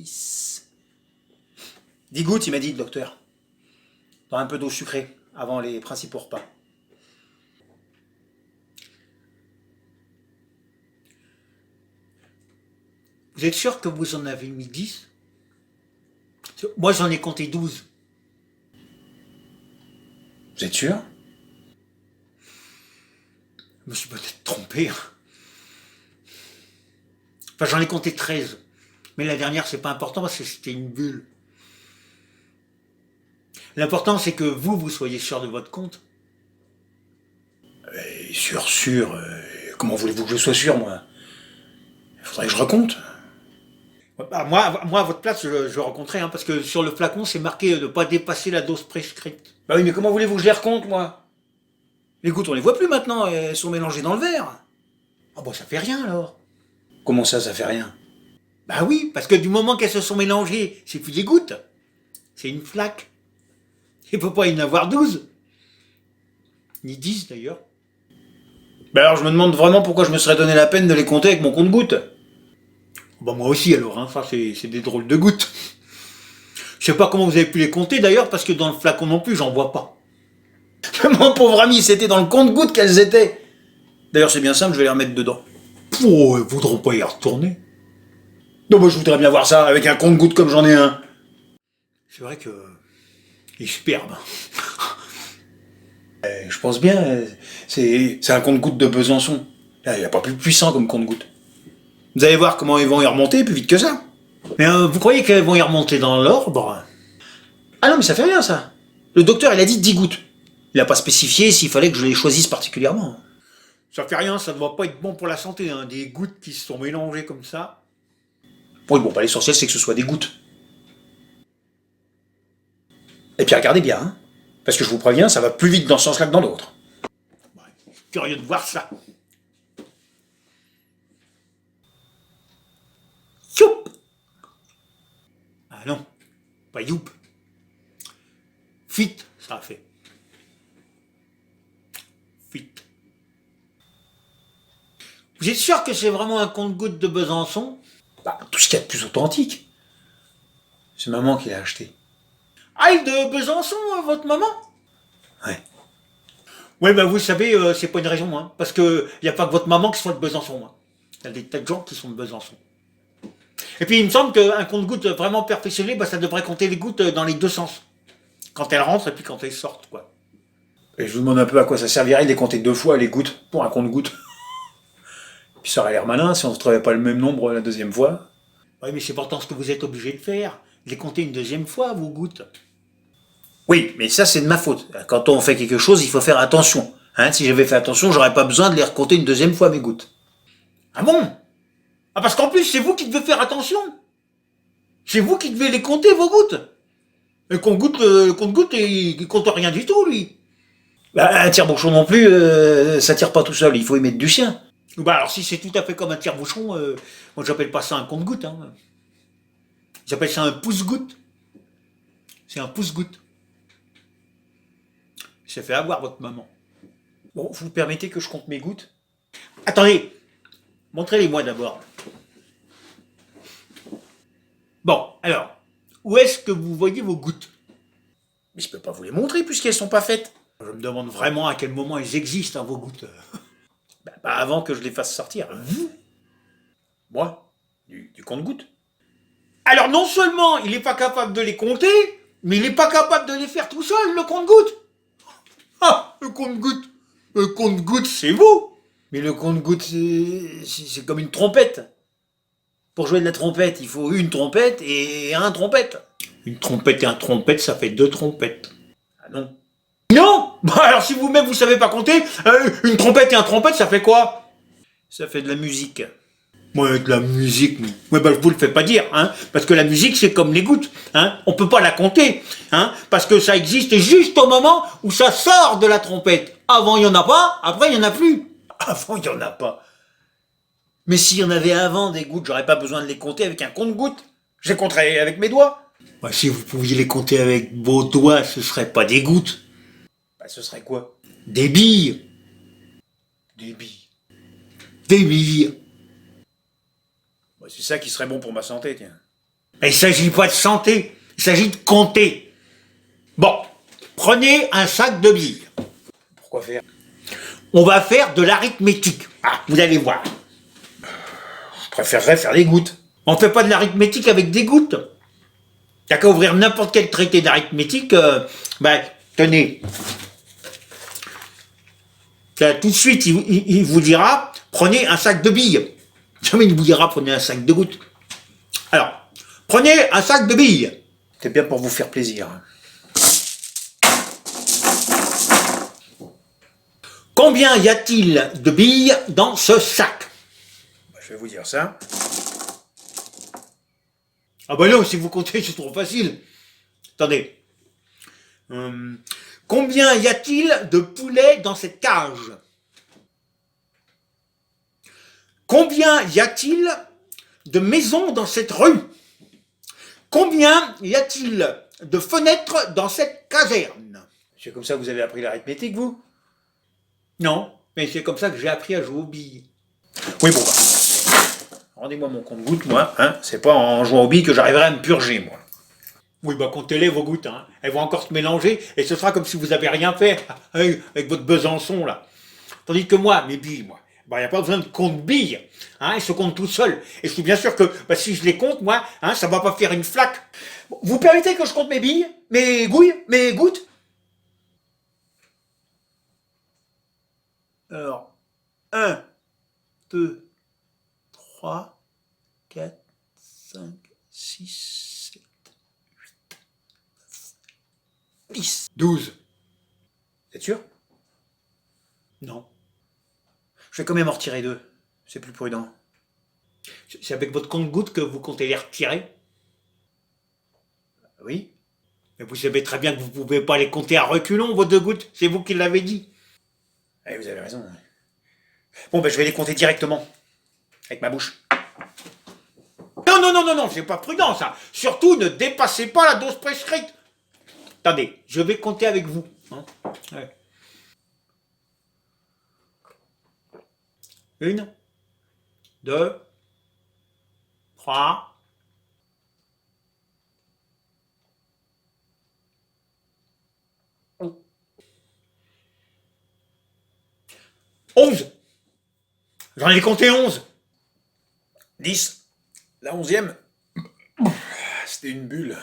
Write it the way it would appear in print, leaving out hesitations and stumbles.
10. 10 gouttes, il m'a dit le docteur. Dans un peu d'eau sucrée, avant les principaux repas. Vous êtes sûr que vous en avez mis 10? Moi, j'en ai compté 12. Vous êtes sûr? Je me suis peut-être trompé. Enfin, j'en ai compté 13. Mais la dernière, c'est pas important parce que c'était une bulle. L'important, c'est que vous soyez sûr de votre compte. Sûr. Comment voulez-vous que je sois sûr, moi? Il faudrait que je recompte. Bah, moi, à votre place, je recompterais, parce que sur le flacon, c'est marqué de ne pas dépasser la dose prescrite. Bah oui, mais comment voulez-vous que je les recompte, moi? Les gouttes, on les voit plus maintenant, elles sont mélangées dans le verre. Ah bon, ça fait rien, alors. Comment ça fait rien? Bah oui, parce que du moment qu'elles se sont mélangées, c'est plus des gouttes. C'est une flaque. Il peut pas y en avoir 12. Ni 10, d'ailleurs. Bah alors, je me demande vraiment pourquoi je me serais donné la peine de les compter avec mon compte-gouttes. Bah moi aussi alors, ça c'est des drôles de gouttes. Je sais pas comment vous avez pu les compter d'ailleurs, parce que dans le flacon non plus, j'en vois pas. Mon pauvre ami, c'était dans le compte-gouttes qu'elles étaient. D'ailleurs c'est bien simple, je vais les remettre dedans. Oh, ils voudront pas y retourner. Non, moi je voudrais bien voir ça, avec un compte-gouttes comme j'en ai un. C'est vrai que... il est superbe. Je pense bien, c'est un compte-gouttes de Besançon. Il n'y a pas plus puissant comme compte-gouttes. Vous allez voir comment ils vont y remonter plus vite que ça. Mais vous croyez qu'elles vont y remonter dans l'ordre? Ah non, mais ça fait rien, ça. Le docteur, il a dit 10 gouttes. Il n'a pas spécifié s'il fallait que je les choisisse particulièrement. Ça fait rien, ça ne doit pas être bon pour la santé, des gouttes qui se sont mélangées comme ça. Oui, bon, l'essentiel, c'est que ce soit des gouttes. Et puis regardez bien, parce que je vous préviens, ça va plus vite dans ce sens-là que dans l'autre. Curieux de voir ça. Youp! Ah non, pas youp. Fit, ça a fait. Fit. Vous êtes sûr que c'est vraiment un compte-gouttes de Besançon? Bah, tout ce qu'il y a de plus authentique. C'est maman qui l'a acheté. Ah, il de Besançon, votre maman? Ouais. Ouais, bah vous savez, c'est pas une raison, parce que y a pas que votre maman qui soit de Besançon. Il y a des tas de gens qui sont de Besançon. Et puis il me semble qu'un compte-gouttes vraiment perfectionné, ça devrait compter les gouttes dans les deux sens. Quand elles rentrent et puis quand elles sortent, quoi. Et je vous demande un peu à quoi ça servirait de les compter 2 fois, les gouttes, pour un compte-gouttes. Puis ça aurait l'air malin si on ne trouvait pas le même nombre la deuxième fois. Oui, mais c'est pourtant ce que vous êtes obligé de faire. De les compter une deuxième fois, vos gouttes. Oui, mais ça c'est de ma faute. Quand on fait quelque chose, il faut faire attention. Si j'avais fait attention, j'aurais pas besoin de les recompter une deuxième fois, mes gouttes. Ah bon? Ah, parce qu'en plus, c'est vous qui devez faire attention. C'est vous qui devez les compter, vos gouttes. Le compte-gouttes, il compte rien du tout, lui. Bah, un tire-bouchon non plus, ça tire pas tout seul, il faut y mettre du sien. Bah alors si c'est tout à fait comme un tire-bouchon, moi j'appelle pas ça un compte-goutte. J'appelle ça un pouce-goutte. C'est un pouce-goutte. Ça fait avoir votre maman. Bon, vous permettez que je compte mes gouttes? Attendez, montrez-les-moi d'abord. Bon, alors, où est-ce que vous voyez vos gouttes? Mais je peux pas vous les montrer puisqu'elles sont pas faites. Je me demande vraiment à quel moment elles existent, vos gouttes. Bah, avant que je les fasse sortir. Vous? Moi? Du compte-gouttes? Alors non seulement il n'est pas capable de les compter, mais il n'est pas capable de les faire tout seul, le compte-gouttes. Ah, le compte-gouttes. Le compte-gouttes, c'est vous. Mais le compte-gouttes, c'est comme une trompette. Pour jouer de la trompette, il faut une trompette et un trompette. Une trompette et un trompette, ça fait 2 trompettes. Ah non. Non. Bah alors si vous-même vous savez pas compter, une trompette et un trompette, ça fait quoi? Ça fait de la musique. Ouais, de la musique, ouais, je vous le fais pas dire, parce que la musique c'est comme les gouttes, on peut pas la compter, parce que ça existe juste au moment où ça sort de la trompette. Avant il y en a pas, après il y en a plus. Avant il y en a pas. Mais s'il y en avait avant des gouttes, j'aurais pas besoin de les compter avec un compte-gouttes. Je les compterais avec mes doigts. Bah, si vous pouviez les compter avec vos doigts, ce serait pas des gouttes. Bah, ce serait quoi? Des billes. Des billes. Des billes. C'est ça qui serait bon pour ma santé, tiens. Mais il ne s'agit pas de santé, il s'agit de compter. Bon, prenez un sac de billes. Pourquoi faire? On va faire de l'arithmétique. Ah, vous allez voir. Je préférerais faire des gouttes. On ne fait pas de l'arithmétique avec des gouttes. T'as qu'à ouvrir n'importe quel traité d'arithmétique, tenez. Là, tout de suite, il vous dira, prenez un sac de billes. Jamais il vous dira, prenez un sac de gouttes. Alors, prenez un sac de billes. C'est bien pour vous faire plaisir. Combien y a-t-il de billes dans ce sac? Je vais vous dire ça. Ah bah non, si vous comptez, c'est trop facile. Attendez. Combien y a-t-il de poulets dans cette cage? Combien y a-t-il de maisons dans cette rue? Combien y a-t-il de fenêtres dans cette caserne? C'est comme ça que vous avez appris l'arithmétique, vous? Non, mais c'est comme ça que j'ai appris à jouer aux billes. Oui, bon, rendez-moi mon compte-gouttes, moi, hein. C'est pas en jouant aux billes que j'arriverai à me purger, moi. Oui, comptez-les vos gouttes, hein. Elles vont encore se mélanger, et ce sera comme si vous avez rien fait avec votre Besançon, là. Tandis que moi, mes billes, moi, il n'y a pas besoin de compte billes, hein, elles se comptent tout seules. Et je suis bien sûr que si je les compte, moi, hein, ça va pas faire une flaque. Vous permettez que je compte mes billes, mes gouilles, mes gouttes? Alors, 1, 2, 3, 4, 5, 6, 7, 8, 9, 10, 12. Vous êtes sûr? Non. Je vais quand même en retirer 2. C'est plus prudent. C'est avec votre compte-gouttes que vous comptez les retirer? Oui. Mais vous savez très bien que vous ne pouvez pas les compter à reculons, vos 2 gouttes. C'est vous qui l'avez dit. Eh, vous avez raison. Bon, je vais les compter directement. Avec ma bouche. Non, c'est pas prudent, ça. Surtout, ne dépassez pas la dose prescrite. Attendez, je vais compter avec vous. Hein, ouais. 1, 2, 3, 11. J'en ai compté 11. 10. La 11e, c'était une bulle.